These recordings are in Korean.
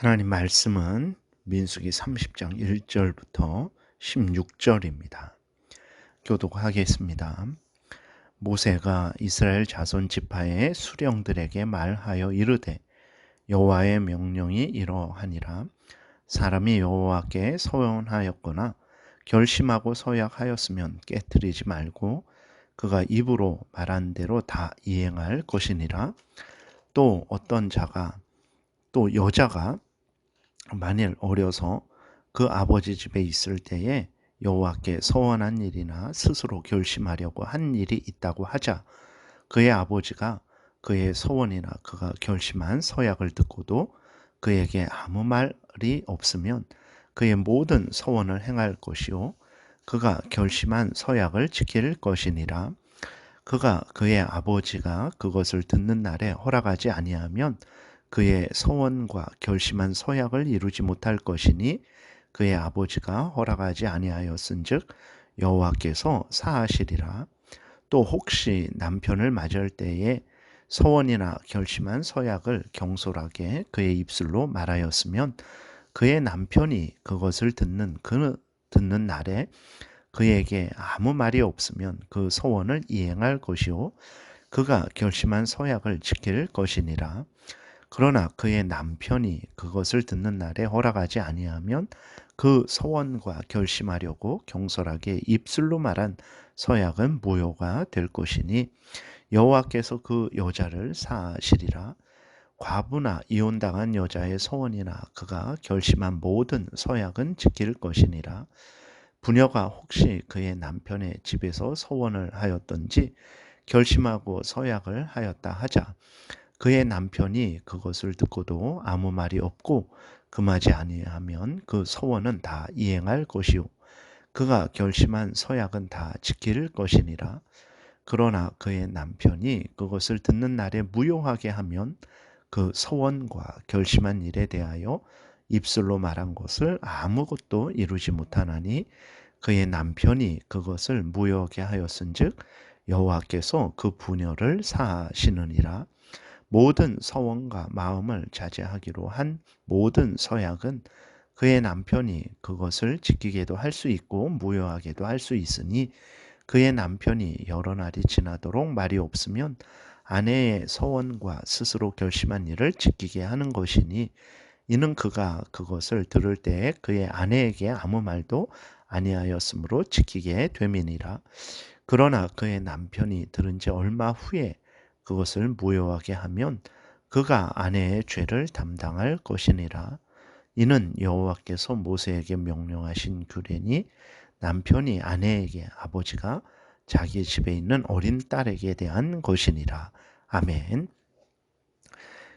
하나님 말씀은 민수기 30장 1절부터 16절입니다. 교독하겠습니다. 모세가 이스라엘 자손 지파의 수령들에게 말하여 이르되 여호와의 명령이 이러하니라. 사람이 여호와께 서원하였거나 결심하고 서약하였으면 깨뜨리지 말고 그가 입으로 말한 대로 다 이행할 것이니라. 또 어떤 자가 또 여자가 만일 어려서 그 아버지 집에 있을 때에 여호와께 서원한 일이나 스스로 결심하려고 한 일이 있다고 하자 그의 아버지가 그의 서원이나 그가 결심한 서약을 듣고도 그에게 아무 말이 없으면 그의 모든 서원을 행할 것이요 그가 결심한 서약을 지킬 것이니라. 그가 그의 아버지가 그것을 듣는 날에 허락하지 아니하면 그의 서원과 결심한 서약을 이루지 못할 것이니 그의 아버지가 허락하지 아니하였은즉 여호와께서 사하시리라. 또 혹시 남편을 맞을 때에 서원이나 결심한 서약을 경솔하게 그의 입술로 말하였으면 그의 남편이 그것을 듣는 날에 그에게 아무 말이 없으면 그 서원을 이행할 것이요 그가 결심한 서약을 지킬 것이니라. 그러나 그의 남편이 그것을 듣는 날에 허락하지 아니하면 그 서원과 결심하려고 경솔하게 입술로 말한 서약은 무효가 될 것이니 여호와께서 그 여자를 사하시리라. 과부나 이혼당한 여자의 서원이나 그가 결심한 모든 서약은 지킬 것이니라. 부녀가 혹시 그의 남편의 집에서 서원을 하였던지 결심하고 서약을 하였다 하자 그의 남편이 그것을 듣고도 아무 말이 없고 금하지 아니하면 그 서원은 다 이행할 것이요 그가 결심한 서약은 다 지킬 것이니라. 그러나 그의 남편이 그것을 듣는 날에 무효하게 하면 그 서원과 결심한 일에 대하여 입술로 말한 것을 아무것도 이루지 못하나니 그의 남편이 그것을 무효하게 하였은즉 여호와께서 그 부녀를 사하시느니라. 모든 서원과 마음을 자제하기로 한 모든 서약은 그의 남편이 그것을 지키게도 할 수 있고 무효하게도 할 수 있으니 그의 남편이 여러 날이 지나도록 말이 없으면 아내의 서원과 스스로 결심한 일을 지키게 하는 것이니 이는 그가 그것을 들을 때에 그의 아내에게 아무 말도 아니하였으므로 지키게 됨이니라. 그러나 그의 남편이 들은 지 얼마 후에 그것을 무효하게 하면 그가 아내의 죄를 담당할 것이니라. 이는 여호와께서 모세에게 명령하신 규례니 남편이 아내에게 아버지가 자기 집에 있는 어린 딸에게 대한 것이니라. 아멘.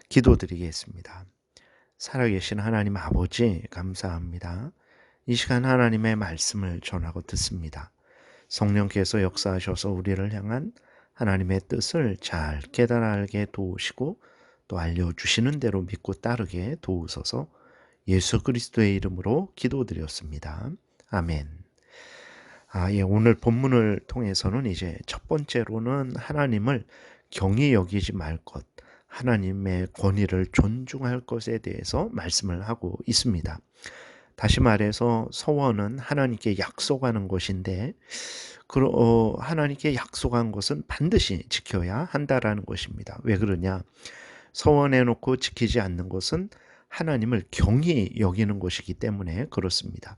기도드리겠습니다. 살아계신 하나님 아버지 감사합니다. 이 시간 하나님의 말씀을 전하고 듣습니다. 성령께서 역사하셔서 우리를 향한 하나님의 뜻을 잘 깨달아 알게 도우시고 또 알려주시는 대로 믿고 따르게 도우소서. 예수 그리스도의 이름으로 기도드렸습니다. 아멘. 오늘 본문을 통해서는 이제 첫 번째로는 하나님을 경히 여기지 말 것, 하나님의 권위를 존중할 것에 대해서 말씀을 하고 있습니다. 다시 말해서 서원은 하나님께 약속하는 것인데 하나님께 약속한 것은 반드시 지켜야 한다라는 것입니다. 왜 그러냐? 서원해놓고 지키지 않는 것은 하나님을 경히 여기는 것이기 때문에 그렇습니다.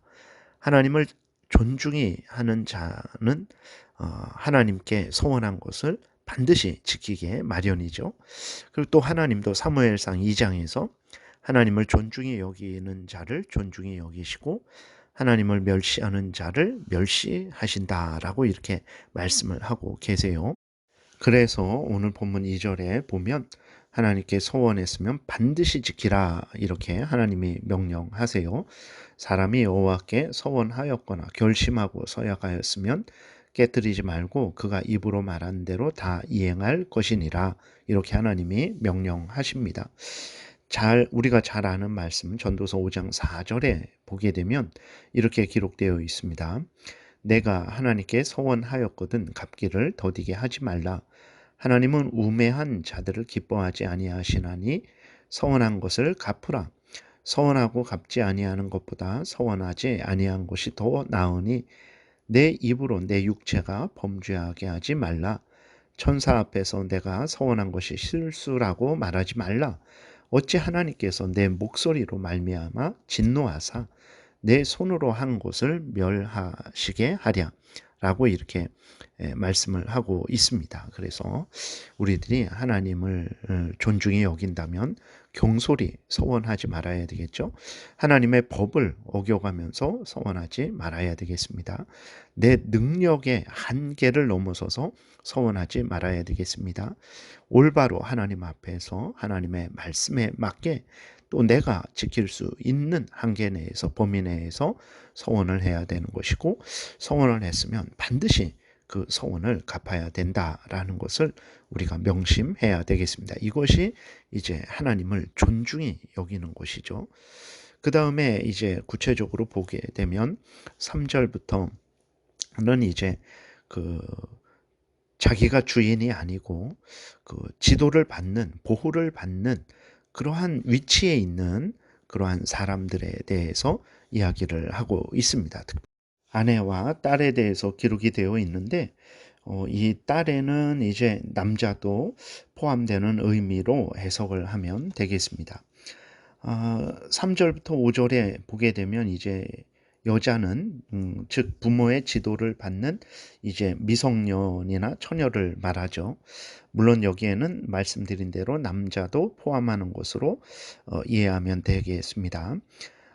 하나님을 존중히 하는 자는 하나님께 서원한 것을 반드시 지키게 마련이죠. 그리고 또 하나님도 사무엘상 2장에서 하나님을 존중히 여기는 자를 존중히 여기시고 하나님을 멸시하는 자를 멸시하신다라고 이렇게 말씀을 하고 계세요. 그래서 오늘 본문 2절에 보면 하나님께 서원했으면 반드시 지키라 이렇게 하나님이 명령하세요. 사람이 여호와께 서원하였거나 결심하고 서약하였으면 깨뜨리지 말고 그가 입으로 말한 대로 다 이행할 것이니라 이렇게 하나님이 명령하십니다. 우리가 잘 아는 말씀 전도서 5장 4절에 보게 되면 이렇게 기록되어 있습니다. 내가 하나님께 서원하였거든 갚기를 더디게 하지 말라. 하나님은 우매한 자들을 기뻐하지 아니하시나니 서원한 것을 갚으라. 서원하고 갚지 아니하는 것보다 서원하지 아니한 것이 더 나으니 내 입으로 내 육체가 범죄하게 하지 말라. 천사 앞에서 내가 서원한 것이 실수라고 말하지 말라. 어찌 하나님께서 내 목소리로 말미암아 진노하사 내 손으로 한 것을 멸하시게 하랴. 라고 이렇게 말씀을 하고 있습니다. 그래서 우리들이 하나님을 존중히 여긴다면 경솔히 서원하지 말아야 되겠죠. 하나님의 법을 어겨가면서 서원하지 말아야 되겠습니다. 내 능력의 한계를 넘어서서 서원하지 말아야 되겠습니다. 올바로 하나님 앞에서 하나님의 말씀에 맞게 또 내가 지킬 수 있는 한계 내에서 범위 내에서 서원을 해야 되는 것이고 서원을 했으면 반드시 그 서원을 갚아야 된다라는 것을 우리가 명심해야 되겠습니다. 이것이 이제 하나님을 존중히 여기는 것이죠. 그 다음에 이제 구체적으로 보게 되면 3절부터는 이제 그 자기가 주인이 아니고 그 지도를 받는 보호를 받는 그러한 위치에 있는 그러한 사람들에 대해서 이야기를 하고 있습니다. 아내와 딸에 대해서 기록이 되어 있는데 이 딸에는 이제 남자도 포함되는 의미로 해석을 하면 되겠습니다. 3절부터 5절에 보게 되면 이제 여자는 즉 부모의 지도를 받는 이제 미성년이나 처녀를 말하죠. 물론 여기에는 말씀드린 대로 남자도 포함하는 것으로 이해하면 되겠습니다.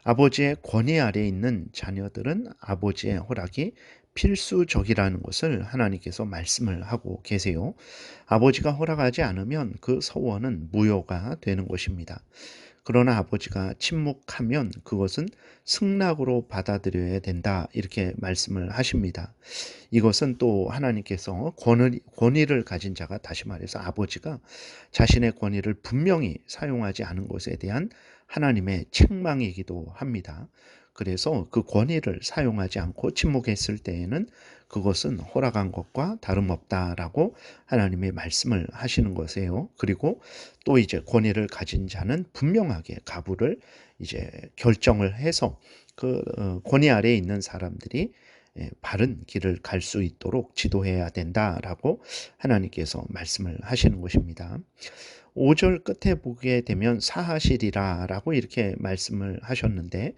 아버지의 권위 아래 있는 자녀들은 아버지의 허락이 필수적이라는 것을 하나님께서 말씀을 하고 계세요. 아버지가 허락하지 않으면 그 서원은 무효가 되는 것입니다. 그러나 아버지가 침묵하면 그것은 승낙으로 받아들여야 된다 이렇게 말씀을 하십니다. 이것은 또 하나님께서 권위를 가진 자가 다시 말해서 아버지가 자신의 권위를 분명히 사용하지 않은 것에 대한 하나님의 책망이기도 합니다. 그래서 그 권위를 사용하지 않고 침묵했을 때에는 그것은 허락한 것과 다름없다라고 하나님의 말씀을 하시는 것이에요. 그리고 또 이제 권위를 가진 자는 분명하게 가부를 이제 결정을 해서 그 권위 아래에 있는 사람들이 바른 길을 갈 수 있도록 지도해야 된다라고 하나님께서 말씀을 하시는 것입니다. 5절 끝에 보게 되면 사하시리라라고 이렇게 말씀을 하셨는데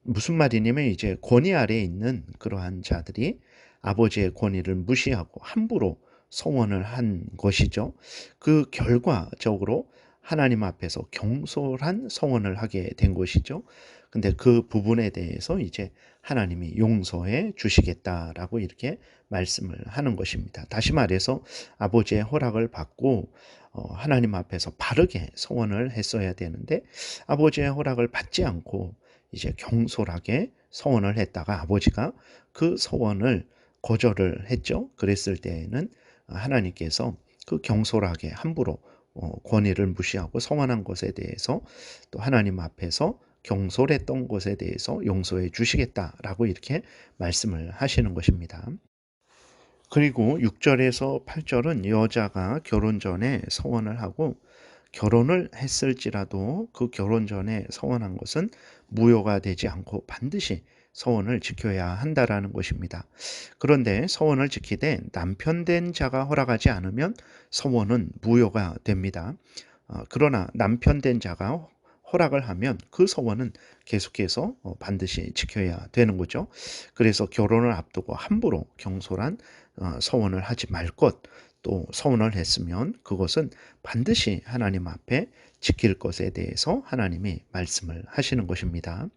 무슨 말이냐면 이제 권위 아래에 있는 그러한 자들이 아버지의 권위를 무시하고 함부로 서원을 한 것이죠. 그 결과적으로 하나님 앞에서 경솔한 서원을 하게 된 것이죠. 근데 그 부분에 대해서 이제 하나님이 용서해 주시겠다라고 이렇게 말씀을 하는 것입니다. 다시 말해서 아버지의 허락을 받고 하나님 앞에서 바르게 서원을 했어야 되는데 아버지의 허락을 받지 않고 이제 경솔하게 서원을 했다가 아버지가 그 서원을 거절을 했죠. 그랬을 때에는 하나님께서 그 경솔하게 함부로 권위를 무시하고 서원한 것에 대해서 또 하나님 앞에서 경솔했던 것에 대해서 용서해 주시겠다라고 이렇게 말씀을 하시는 것입니다. 그리고 6절에서 8절은 여자가 결혼 전에 서원을 하고 결혼을 했을지라도 그 결혼 전에 서원한 것은 무효가 되지 않고 반드시 서원을 지켜야 한다라는 것입니다. 그런데 서원을 지키되 남편 된 자가 허락하지 않으면 서원은 무효가 됩니다. 그러나 남편 된 자가 허락을 하면 그 서원은 계속해서 반드시 지켜야 되는 거죠. 그래서 결혼을 앞두고 함부로 경솔한 서원을 하지 말 것, 또 서원을 했으면 그것은 반드시 하나님 앞에 지킬 것에 대해서 하나님이 말씀을 하시는 것입니다.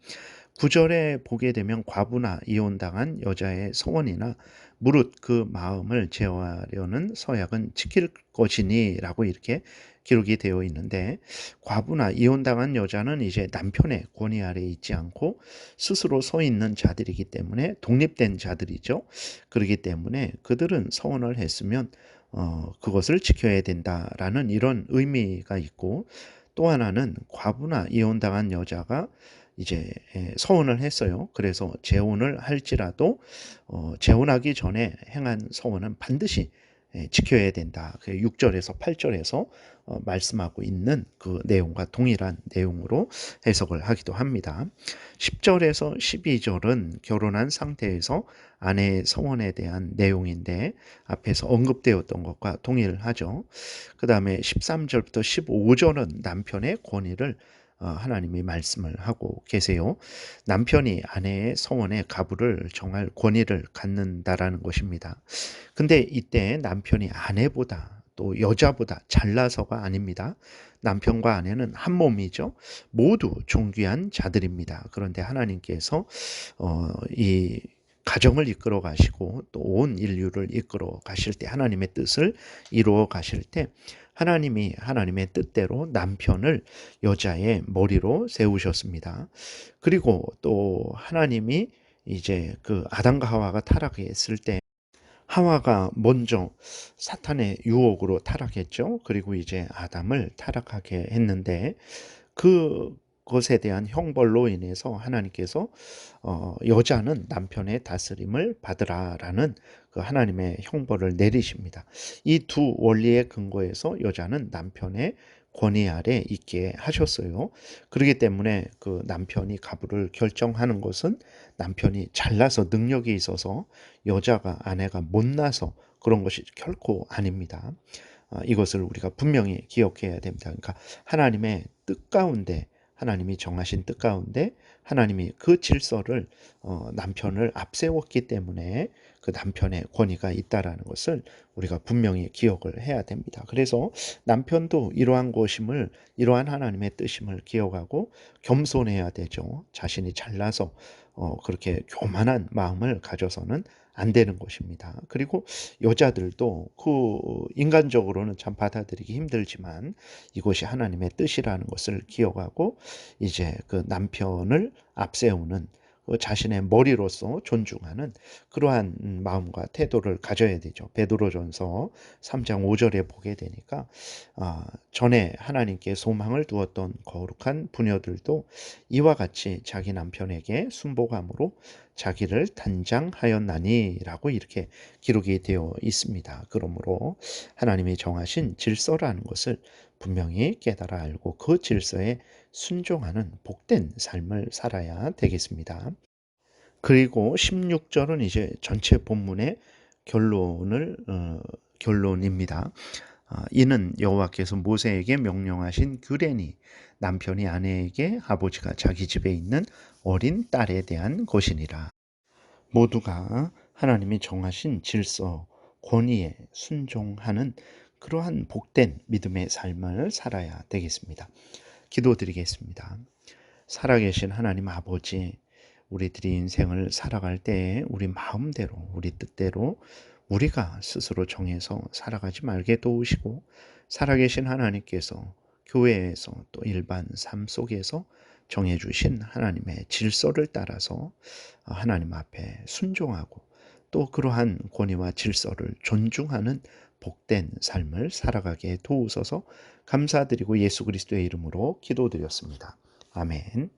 9절에 보게 되면 과부나 이혼당한 여자의 서원이나 무릇 그 마음을 제어하려는 서약은 지킬 것이니 라고 이렇게 기록이 되어 있는데 과부나 이혼당한 여자는 이제 남편의 권위 아래에 있지 않고 스스로 서 있는 자들이기 때문에 독립된 자들이죠. 그렇기 때문에 그들은 서원을 했으면 그것을 지켜야 된다라는 이런 의미가 있고 또 하나는 과부나 이혼당한 여자가 이제 서원을 했어요. 그래서 재혼을 할지라도 재혼하기 전에 행한 서원은 반드시 지켜야 된다. 6절에서 8절에서 말씀하고 있는 그 내용과 동일한 내용으로 해석을 하기도 합니다. 10절에서 12절은 결혼한 상태에서 아내의 서원에 대한 내용인데 앞에서 언급되었던 것과 동일하죠. 그 다음에 13절부터 15절은 남편의 권위를 하나님이 말씀을 하고 계세요. 남편이 아내의 서원에 가부를 정할 권위를 갖는다라는 것입니다. 근데 이때 남편이 아내보다 또 여자보다 잘나서가 아닙니다. 남편과 아내는 한 몸이죠. 모두 존귀한 자들입니다. 그런데 하나님께서 이 가정을 이끌어 가시고 또 온 인류를 이끌어 가실 때 하나님의 뜻을 이루어 가실 때 하나님이 하나님의 뜻대로 남편을 여자의 머리로 세우셨습니다. 그리고 또 하나님이 이제 그 아담과 하와가 타락했을 때 하와가 먼저 사탄의 유혹으로 타락했죠. 그리고 이제 아담을 타락하게 했는데 그것에 대한 형벌로 인해서 하나님께서 여자는 남편의 다스림을 받으라라는 그 하나님의 형벌을 내리십니다. 이 두 원리의 근거에서 여자는 남편의 권위 아래 있게 하셨어요. 그렇기 때문에 그 남편이 가부를 결정하는 것은 남편이 잘나서 능력이 있어서 여자가 아내가 못나서 그런 것이 결코 아닙니다. 이것을 우리가 분명히 기억해야 됩니다. 그러니까 하나님의 뜻 가운데 하나님이 정하신 뜻 가운데 하나님이 그 질서를 남편을 앞세웠기 때문에 그 남편의 권위가 있다라는 것을 우리가 분명히 기억을 해야 됩니다. 그래서 남편도 이러한 것임을 이러한 하나님의 뜻임을 기억하고 겸손해야 되죠. 자신이 잘나서 그렇게 교만한 마음을 가져서는 안 되는 것입니다. 그리고 여자들도 그 인간적으로는 참 받아들이기 힘들지만 이것이 하나님의 뜻이라는 것을 기억하고 이제 그 남편을 앞세우는 그 자신의 머리로서 존중하는 그러한 마음과 태도를 가져야 되죠. 베드로전서 3장 5절에 보게 되니까 전에 하나님께 소망을 두었던 거룩한 부녀들도 이와 같이 자기 남편에게 순복함으로 자기를 단장하였나니라고 이렇게 기록이 되어 있습니다. 그러므로 하나님이 정하신 질서라는 것을 분명히 깨달아 알고 그 질서에 순종하는 복된 삶을 살아야 되겠습니다. 그리고 16절은 이제 전체 본문의 결론입니다. 이는 여호와께서 모세에게 명령하신 규례니 남편이 아내에게 아버지가 자기 집에 있는 어린 딸에 대한 것이니라. 모두가 하나님이 정하신 질서, 권위에 순종하는 그러한 복된 믿음의 삶을 살아야 되겠습니다. 기도드리겠습니다. 살아계신 하나님 아버지, 우리들이 인생을 살아갈 때에 우리 마음대로, 우리 뜻대로 우리가 스스로 정해서 살아가지 말게 도우시고 살아계신 하나님께서 교회에서 또 일반 삶 속에서 정해주신 하나님의 질서를 따라서 하나님 앞에 순종하고 또 그러한 권위와 질서를 존중하는 복된 삶을 살아가게 도우소서 감사드리고 예수 그리스도의 이름으로 기도드렸습니다. 아멘.